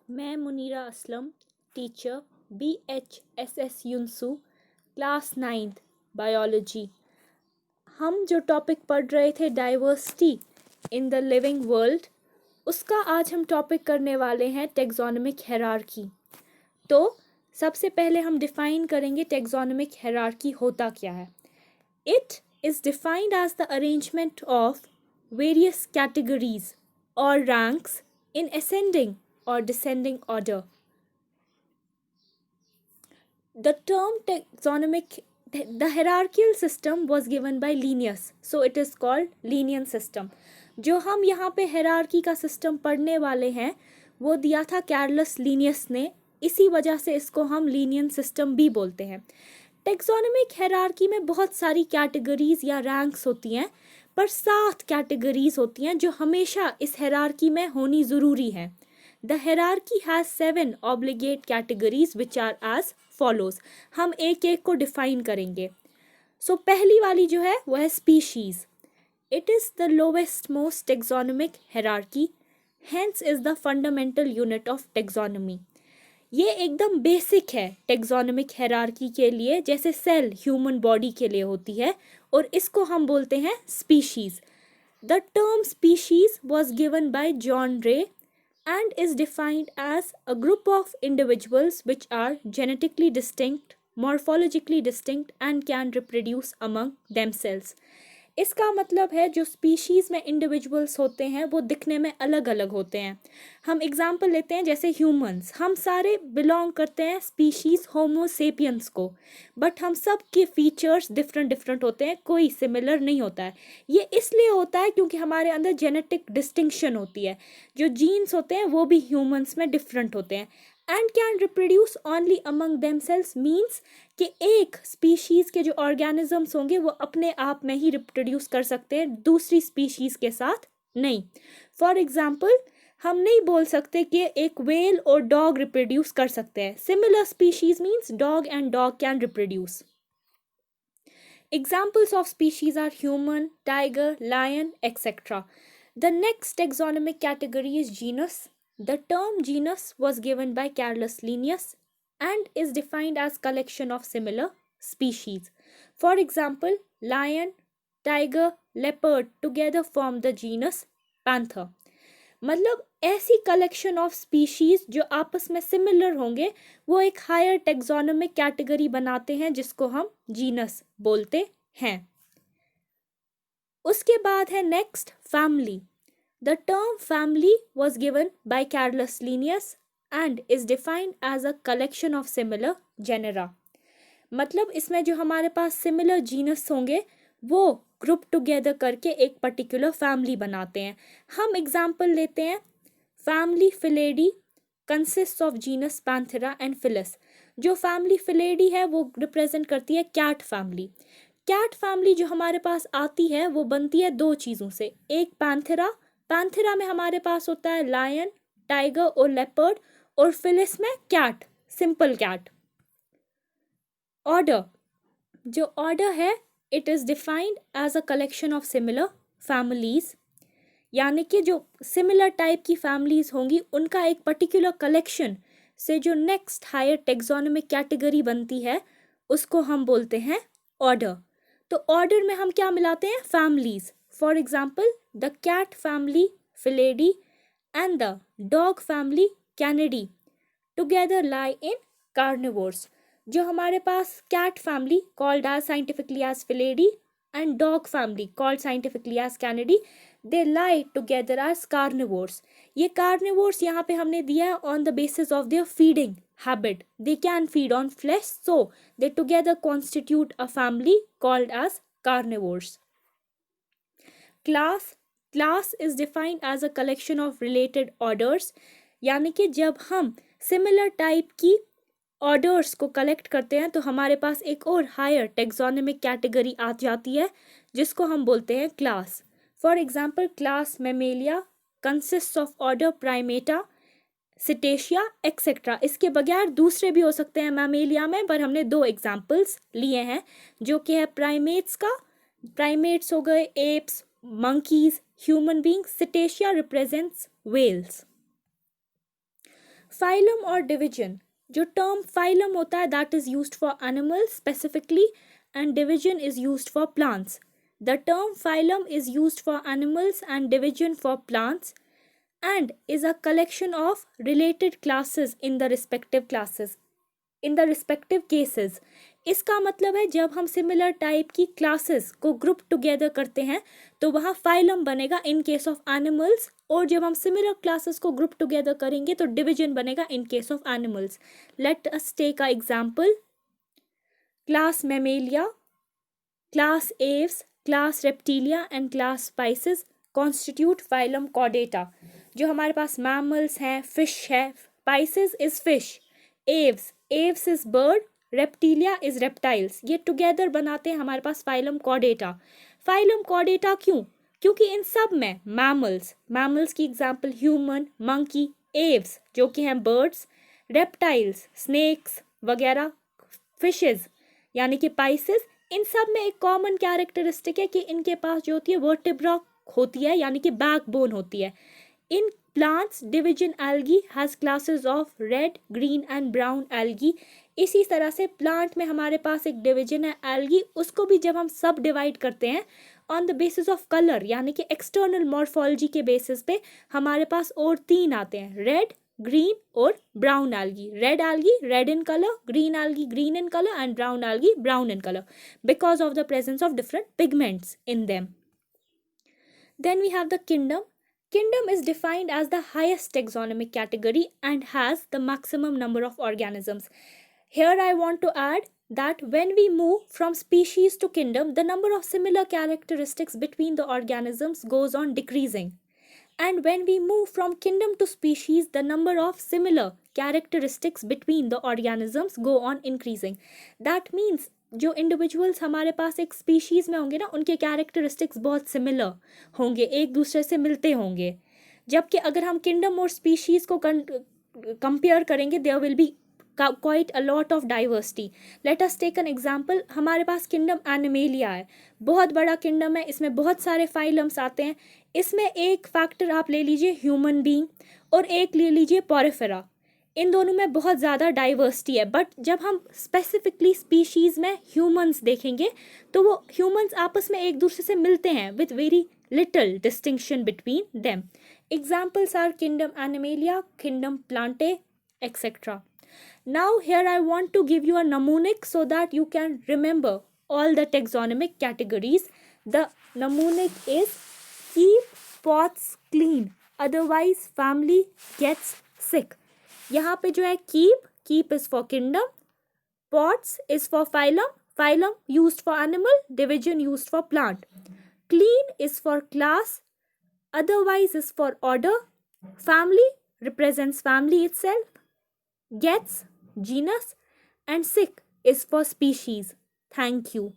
मैं Munira Aslam, teacher BHSS यूनसू, class 9th biology. हम जो टॉपिक पढ़ रहे थे diversity in the living world, उसका आज हम टॉपिक करने वाले हैं टेक्सोनोमिक हायरार्की। तो सबसे पहले हम डिफाइन करेंगे टेक्सोनोमिक हायरार्की होता क्या है। It is defined as the arrangement of various categories or ranks in ascending or descending order. The term taxonomic, the hierarchical system was given by Linnaeus, so it is called Linnean system. जो हम यहाँ पे hierarchy का system पढ़ने वाले हैं वो दिया था कैरलस लीनियस ने, इसी वजह से इसको हम लीनियन सिस्टम भी बोलते हैं। टेक्सोनोमिक हायरार्की में बहुत सारी कैटेगरीज या रैंक्स होती हैं, पर 7 कैटेगरीज होती हैं जो हमेशा इस हायरार्की में होनी ज़रूरी है। The hierarchy has 7 obligate categories which are as follows. हम एक एक को डिफाइन करेंगे। सो पहली वाली जो है वो है species. It is the lowest most taxonomic hierarchy, hence is the fundamental unit of taxonomy. ये एकदम बेसिक है टेक्सोनोमिक हायरार्की के लिए, जैसे सेल ह्यूमन बॉडी के लिए होती है, और इसको हम बोलते हैं species. The term species was given bye John रे and is defined as a group of individuals which are genetically distinct, morphologically distinct and can reproduce among themselves. इसका मतलब है जो स्पीशीज़ में इंडिविजुअल्स होते हैं वो दिखने में अलग अलग होते हैं। हम एग्जांपल लेते हैं जैसे ह्यूमंस, हम सारे बिलोंग करते हैं स्पीशीज़ होमो सेपियंस को, बट हम सब के फीचर्स डिफरेंट डिफरेंट होते हैं, कोई सिमिलर नहीं होता है। ये इसलिए होता है क्योंकि हमारे अंदर जेनेटिक डिस्टिंक्शन होती है, जो जीन्स होते हैं वो भी ह्यूमंस में डिफरेंट होते हैं। And can reproduce only among themselves means कि एक स्पीशीज़ के जो ऑर्गेनिजम्स होंगे वो अपने आप में ही रिप्रोड्यूस कर सकते हैं, दूसरी स्पीशीज़ के साथ नहीं। फॉर एग्जाम्पल, हम नहीं बोल सकते कि एक व्हेल और डॉग रिप्रोड्यूस कर सकते हैं। Similar species means dog and dog can reproduce. Examples of species are human, tiger, lion, etc. The next taxonomic category is genus. The term genus was given by Carolus Linnaeus and is defined as collection of similar species. For example, lion, tiger, leopard together form the genus Panther. मतलब ऐसी collection of species जो आपस में similar होंगे वो एक higher taxonomic category बनाते हैं जिसको हम जीनस बोलते हैं। उसके बाद है next family. The term family was given by Carolus Linnaeus and is defined as a collection of similar genera. मतलब इसमें जो हमारे पास सिमिलर जीनस होंगे वो ग्रुप टुगेदर करके एक पर्टिकुलर फैमिली बनाते हैं। हम एग्जाम्पल लेते हैं, family Felidae consist of genus Panthera and Felis. जो फैमिली फिलेडी है वो रिप्रेजेंट करती है कैट फैमिली। कैट फैमिली जो हमारे पास आती है वो बनती है दो चीज़ों से, एक पैंथेरा, पैंथेरा में हमारे पास होता है लायन, टाइगर और लेपर्ड, और फिलिस में कैट, सिंपल कैट। ऑर्डर, जो ऑर्डर है it is defined as a collection of similar families, यानी कि जो सिमिलर टाइप की फैमिलीज होंगी उनका एक पर्टिकुलर कलेक्शन से जो नेक्स्ट हायर टेक्सोनोमिक कैटेगरी बनती है उसको हम बोलते हैं ऑर्डर। तो ऑर्डर में हम क्या मिलाते हैं, families. For example, the cat family Felidae and the dog family Canidae together lie in carnivores. जो हमारे पास cat family called as scientifically as Felidae and dog family called scientifically as Canidae, they lie together as carnivores. ये carnivores यहाँ पे हमने दिया है on the basis of their feeding habit. They can feed on flesh, so they together constitute a family called as carnivores. Class, class is defined as a collection of related orders, यानी कि जब हम similar type की orders को collect करते हैं तो हमारे पास एक और हायर टेक्सोनोमिक कैटेगरी आ जाती है जिसको हम बोलते हैं class. For example, class Mammalia consist of order Primata, Cetacea etcetera. इसके बगैर दूसरे भी हो सकते हैं मैमेलिया में, पर हमने 2 एग्जाम्पल्स लिए हैं जो कि है प्राइमेट्स का। प्राइमेट्स हो गए apps, monkeys, human beings. Cetacea represents whales. Phylum और डिवीजन, जो टर्म फाइलम होता है that is used for animals specifically and division is used for plants. The term phylum is used for animals and division for plants and is a collection of related classes in the respective classes in the respective cases. इसका मतलब है जब हम similar type की classes को group together करते हैं तो वहाँ फाइलम बनेगा इन केस ऑफ एनिमल्स, और जब हम सिमिलर क्लासेस को ग्रुप टुगेदर करेंगे तो डिवीजन बनेगा in case of animals. Let us take a example. Class Mammalia, class Aves, class Reptilia and class Pisces constitute phylum Chordata. जो हमारे पास मैमल्स हैं, फिश है, Pisces is fish, Aves is bird, Reptilia is reptiles, ये together बनाते हैं हमारे पास फाइलम कॉर्डेटा. फाइलम कॉर्डेटा क्यों? क्योंकि इन सब में मैमल्स की एग्जांपल ह्यूमन, मंकी, एव्स जो कि हैं बर्ड्स, रेप्टाइल्स, स्नेक्स वगैरह, फिशेज यानी कि पाइसेस, इन सब में एक कॉमन कैरेक्टरिस्टिक है कि इनके पास जो होती है वर्टिब्रा होती है यानी कि बैकबोन होती है. In plants division algae has classes of red, green and brown algae. इसी तरह से प्लांट में हमारे पास एक डिवीजन है एल्गी, उसको भी जब हम सब डिवाइड करते हैं on the basis of colour यानी कि एक्सटर्नल मॉर्फोलॉजी के बेसिस पे हमारे पास और 3 आते हैं, रेड, green और brown algae. Red algae red in color, green algae green in color and brown algae brown in color because of the presence of different pigments in them. Then we have the kingdom. Kingdom is defined as the highest taxonomic category and has the maximum number of organisms. Here I want to add that when we move from species to kingdom, the number of similar characteristics between the organisms goes on decreasing. And when we move from kingdom to species, the number of similar characteristics between the organisms go on increasing. That means जो individuals हमारे पास एक species में होंगे ना, उनके characteristics बहुत similar होंगे, एक दूसरे से मिलते होंगे. जबकि अगर हम kingdom और species को compare करेंगे, there will be quite a lot of diversity. Let us take an example. हमारे पास kingdom Animalia है, बहुत बड़ा kingdom है, इसमें बहुत सारे phylums आते हैं. इसमें एक फैक्टर आप ले लीजिए ह्यूमन बीइंग और एक ले लीजिए पोरिफेरा. इन दोनों में बहुत ज़्यादा डाइवर्सिटी है, बट जब हम स्पेसिफिकली स्पीशीज़ में ह्यूमंस देखेंगे तो वो ह्यूमंस आपस में एक दूसरे से मिलते हैं with very little distinction between them. Examples are kingdom Animalia, kingdom Plantae, etcetera. Now here I want to give you a mnemonic so that you can remember all the taxonomic categories. The mnemonic is keep pots clean, otherwise family gets sick. यहाँ पे जो है keep is for kingdom, pots is for phylum used for animal, division used for plant. Clean is for class, otherwise is for order, family represents family itself, gets genus, and sick is for species. Thank you.